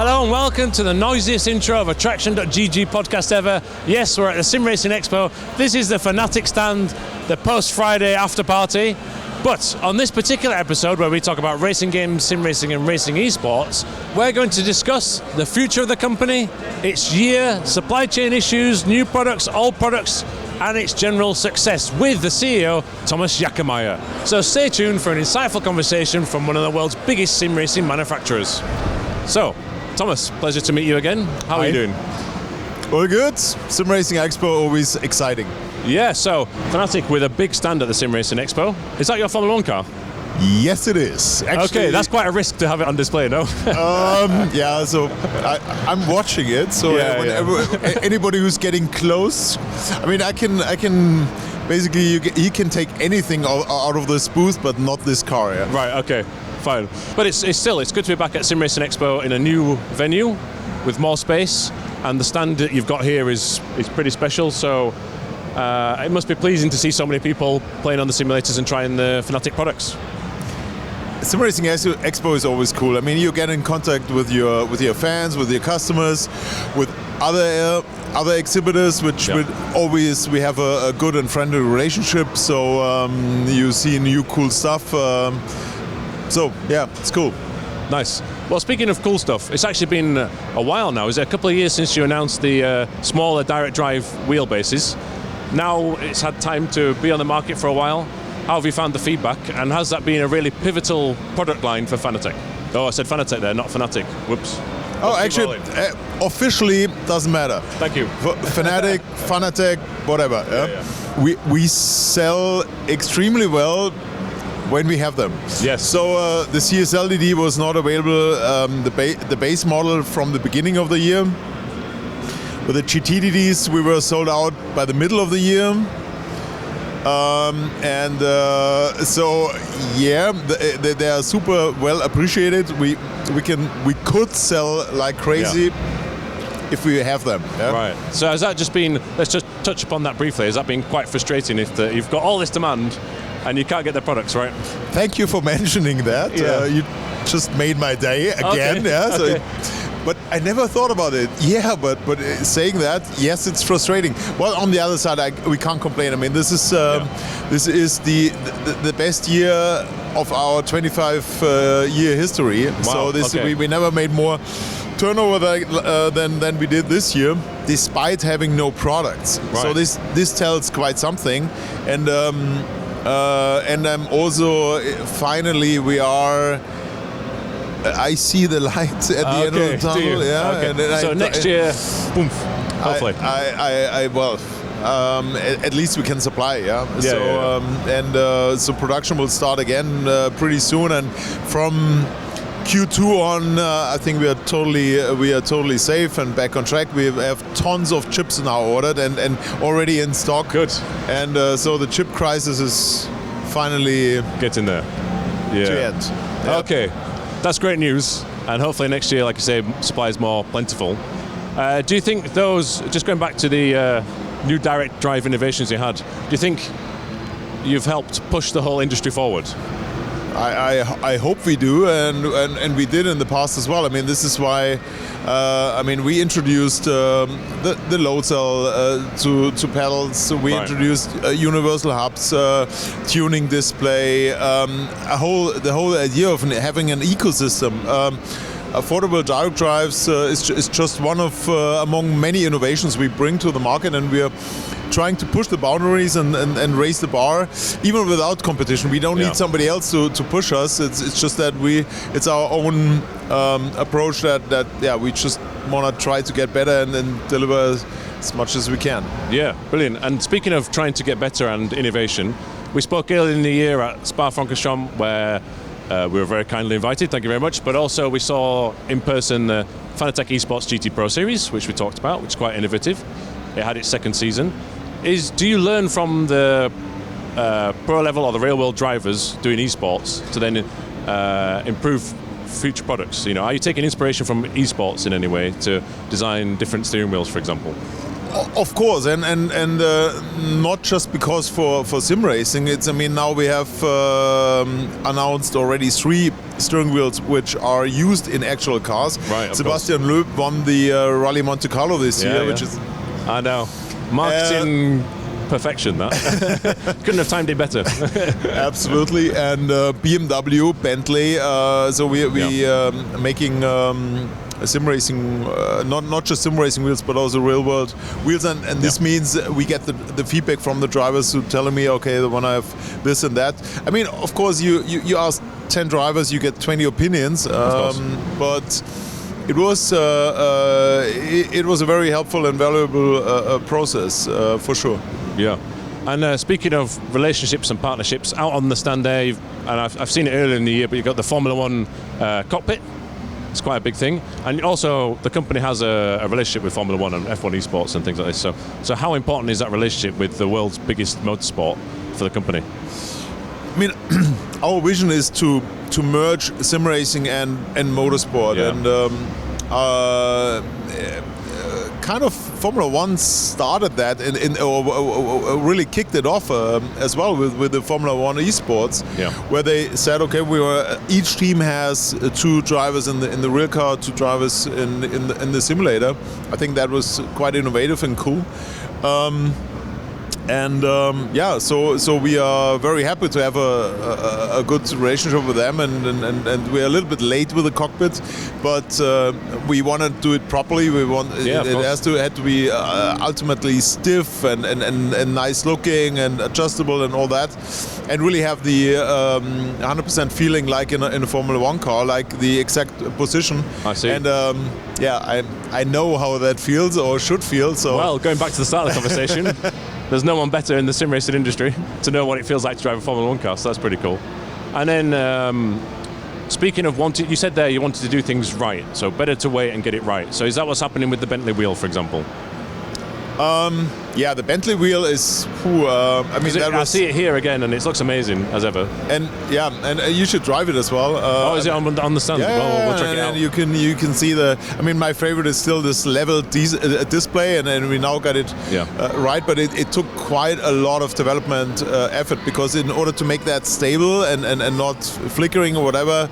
Hello and welcome to the noisiest intro of a TraxionGG podcast ever. Yes, we're at the Sim Racing Expo. This is the Fanatec stand, the post-Friday after party. But on this particular episode where we talk about racing games, sim racing and racing esports, we're going to discuss the future of the company, its year, supply chain issues, new products, old products, and its general success with the CEO, Thomas Jackermeier. So stay tuned for an insightful conversation from one of the world's biggest sim racing manufacturers. So, Thomas, pleasure to meet you again. How are you doing? All good. Sim Racing Expo, always exciting. Yeah, so Fanatec with a big stand at the Sim Racing Expo. Is that your Formula 1 car? Yes, it is. Actually, okay, that's quite a risk to have it on display, no? Yeah, so I'm watching it. So anybody who's getting close, I mean, I can basically he can take anything out of this booth, but not this car. Yeah. Right. Okay. Fine. But it's good to be back at Sim Racing Expo in a new venue with more space, and the stand that you've got here is pretty special. So it must be pleasing to see so many people playing on the simulators and trying the Fanatec products. Sim Racing Expo is always cool. I mean, you get in contact with your fans, with your customers, with other exhibitors, which we have a good and friendly relationship. So you see new cool stuff. So yeah, it's cool. Nice. Well, speaking of cool stuff, it's actually been a while now. Is it a couple of years since you announced the smaller direct drive wheelbases? Now it's had time to be on the market for a while. How have you found the feedback, and has that been a really pivotal product line for Fanatec? Oh, I said Fanatec there, not Fanatec. Whoops. Oh, actually, officially doesn't matter. Thank you. Fanatec, whatever. We sell extremely well when we have them. Yes. So the CSLDD was not available, the base model from the beginning of the year. With the GTDDs, we were sold out by the middle of the year. They are super well appreciated. We could sell like crazy if we have them. Yeah? Right. So has that just been? Let's just touch upon that briefly. Has that been quite frustrating if you've got all this demand and you can't get the products, right? Thank you for mentioning that. Yeah. You just made my day again. Okay. Yeah. So okay. But I never thought about it. Yeah, but saying that, yes, it's frustrating. Well, on the other side, we can't complain. I mean, this is the best year of our 25-year history. Wow. So we never made more turnover than we did this year, despite having no products. Right. So this tells quite something. And I'm also finally we are. I see the light at the end of the tunnel. Yeah. Okay. And so next year, boom. Hopefully. At least we can supply. Yeah. So production will start again pretty soon, and from Q2 on, I think we are totally safe and back on track. We have tons of chips now ordered and already in stock. Good. And so the chip crisis is finally getting there. Yeah. To end. Yeah. Okay. That's great news, and hopefully next year, like I say, supply is more plentiful. Do you think those, just going back to the new direct drive innovations you had, do you think you've helped push the whole industry forward? I hope we do, and we did in the past as well. I mean, this is why we introduced the load cell to pedals. We introduced universal hubs, tuning display, the whole idea of having an ecosystem. Affordable direct drives is just one of among many innovations we bring to the market, and we are trying to push the boundaries and raise the bar, even without competition. We don't need somebody else to push us. It's just that it's our own approach that we just want to try to get better and deliver as much as we can. Yeah, brilliant. And speaking of trying to get better and innovation, we spoke earlier in the year at Spa-Francorchamps where we were very kindly invited, thank you very much, but also we saw in person the Fanatec Esports GT Pro Series, which we talked about, which is quite innovative. It had its second season. Do you learn from the pro level or the real world drivers doing esports to then improve future products? You know, are you taking inspiration from esports in any way to design different steering wheels, for example? Of course, and not just because for sim racing. Now we have announced already 3 steering wheels which are used in actual cars. Right, of Sebastian Loeb won the Rally Monte Carlo this year, which is... I know. Marketing perfection, that. Couldn't have timed it better. Absolutely. And BMW, Bentley. So we making sim racing, not just sim racing wheels, but also real world wheels. And this means we get the feedback from the drivers who telling me, okay, when I have this and that. I mean, of course, you ask 10 drivers, you get 20 opinions. But it was a very helpful and valuable process for sure. Yeah, and speaking of relationships and partnerships, out on the stand there, and I've seen it earlier in the year, but you've got the Formula One cockpit. It's quite a big thing, and also the company has a relationship with Formula One and F1 esports and things like this. So how important is that relationship with the world's biggest motorsport for the company? I mean, our vision is to merge sim racing and motorsport, and kind of Formula One started that or really kicked it off as well with the Formula One esports, where they said, okay, each team has 2 drivers in the real car, 2 drivers in the simulator. I think that was quite innovative and cool. So we are very happy to have a good relationship with them, and we're a little bit late with the cockpit, but we want to do it properly. We want it had to be ultimately stiff and nice looking and adjustable and all that, and really have the 100% feeling like in a Formula One car, like the exact position. I see. And I know how that feels or should feel. So well, going back to the start of the conversation. There's no one better in the sim racing industry to know what it feels like to drive a Formula One car, so that's pretty cool. And then, speaking of you said there you wanted to do things right, so better to wait and get it right. So is that what's happening with the Bentley wheel, for example? The Bentley wheel is. I see it here again, and it looks amazing as ever. And you should drive it as well. Is it on the stand? Yeah, we'll check it out. And you can see my favorite is still this level display, and we now got it right. But it took quite a lot of development effort, because in order to make that stable and not flickering or whatever,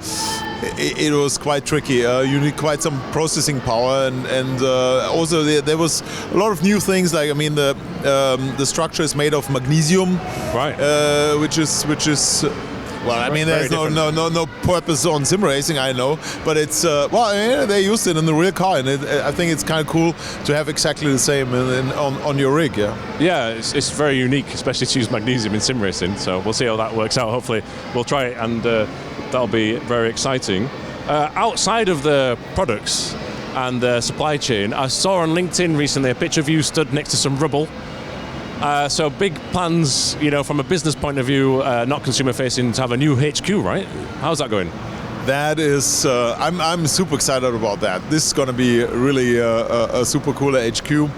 it was quite tricky. You need quite some processing power, and also there was a lot of new things. Like, I mean, the structure is made of magnesium, right? Which is well, I mean, there's no purpose on sim racing, I know, but it's they used it in the real car, and I think it's kind of cool to have exactly the same on your rig. Yeah, it's very unique, especially to use magnesium in sim racing. So we'll see how that works out. Hopefully, we'll try it, and that'll be very exciting. Outside of the products and the supply chain, I saw on LinkedIn recently a picture of you stood next to some rubble. So big plans, from a business point of view, not consumer facing, to have a new HQ, right? How's that going? That is, I'm super excited about that. This is going to be really a super cool HQ.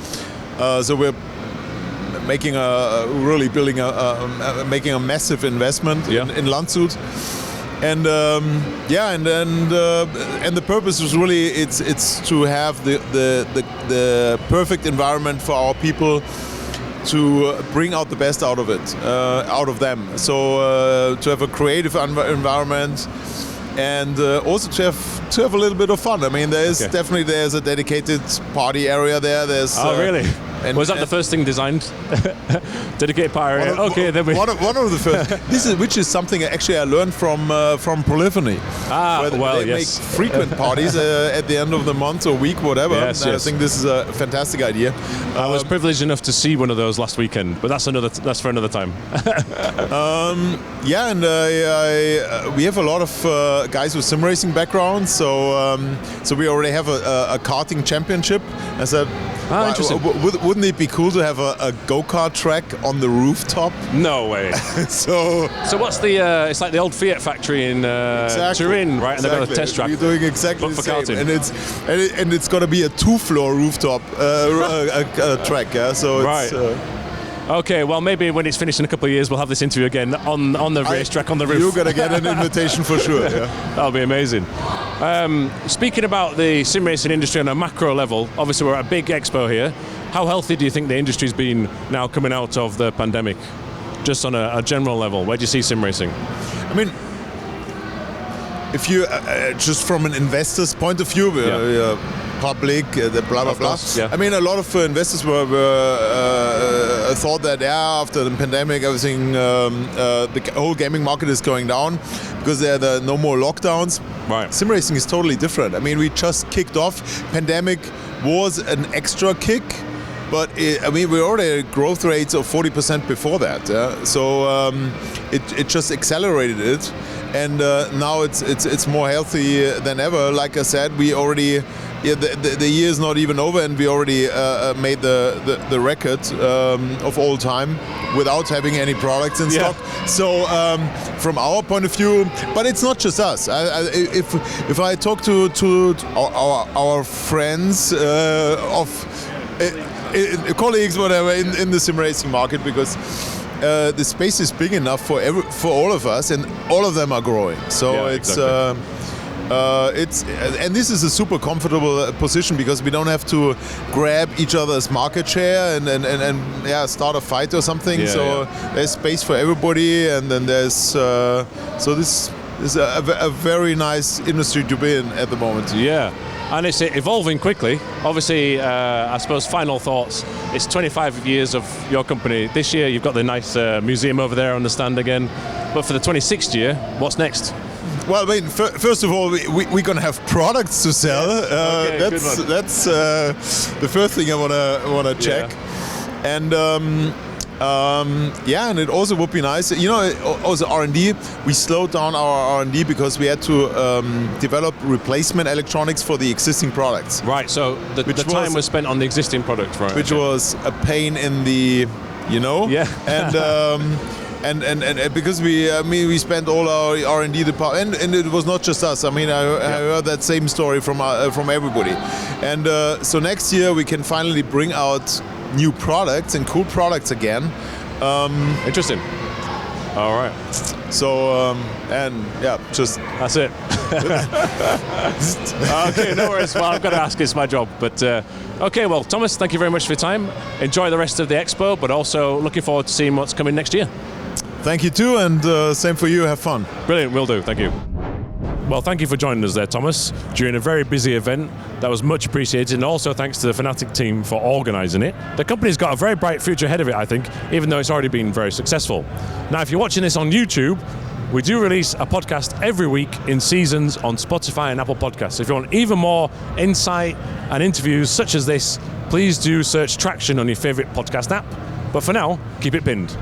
So we're making making a massive investment in Landshut. And the purpose is really it's to have the perfect environment for our people, to bring out the best out of them. So to have a creative environment, and also to have a little bit of fun. I mean, there's a dedicated party area there. There's really? Was that the first thing designed? Dedicated party area. One of the first. Which is something actually I learned from Polyphony. They make frequent parties at the end of the month or week, whatever. Yes. I think this is a fantastic idea. I was privileged enough to see one of those last weekend, but that's for another time. We have a lot of guys with sim racing backgrounds, so we already have a karting championship. I said, interesting. Wouldn't it be cool to have a go-kart track on the rooftop? No way. So what's the? It's like the old Fiat factory in Turin, right? And they've got a test track. You're doing exactly the same, karting. and it's going to be a 2-floor rooftop track. Yeah, so right. Okay, well, maybe when it's finished in a couple of years, we'll have this interview again on the racetrack on the roof. You're going to get an invitation for sure. Yeah. That'll be amazing. Speaking about the sim racing industry on a macro level, obviously we're at a big expo here. How healthy do you think the industry's been now coming out of the pandemic? Just on a general level, where do you see sim racing? I mean, if you just from an investor's point of view, public, the blah blah blah. Yeah. I mean, a lot of investors were thought that after the pandemic, everything, the whole gaming market is going down because there are no more lockdowns. Right. Sim racing is totally different. I mean, we just kicked off. Pandemic was an extra kick. But we already had growth rates of 40% before that, so it just accelerated it, and now it's more healthy than ever. Like I said, we already the year is not even over, and we already made the record of all time without having any products in stock. So from our point of view, but it's not just us. If I talk to our friends colleagues, whatever, in the sim racing market, because the space is big enough for all of us, and all of them are growing. So exactly. And this is a super comfortable position because we don't have to grab each other's market share and start a fight or something. There's space for everybody, and then there's so this is a very nice industry to be in at the moment. Yeah. And it's evolving quickly. Obviously, I suppose final thoughts. It's 25 years of your company. This year, you've got the nice museum over there on the stand again. But for the 26th year, what's next? Well, I mean, first of all, we're going to have products to sell. Yes. That's the first thing I want to check. Yeah. And it also would be nice, also R&D. We slowed down our R&D because we had to develop replacement electronics for the existing products. Right, so the time was spent on the existing product, right? Which was a pain in the, Yeah. And because we spent all our R&D department, and it was not just us. I mean, I heard that same story from everybody. And so next year we can finally bring out new products and cool products again. Interesting. All right. So just that's it. Okay, no worries. Well, I've got to ask. It's my job. But okay, well, Thomas, thank you very much for your time. Enjoy the rest of the expo, but also looking forward to seeing what's coming next year. Thank you too, and same for you. Have fun. Brilliant. Will do. Thank you. Well, thank you for joining us there, Thomas, during a very busy event. That was much appreciated, and also thanks to the Fanatec team for organising it. The company's got a very bright future ahead of it, I think, even though it's already been very successful. Now, if you're watching this on YouTube, we do release a podcast every week in seasons on Spotify and Apple Podcasts. If you want even more insight and interviews such as this, please do search Traxion on your favourite podcast app. But for now, keep it pinned.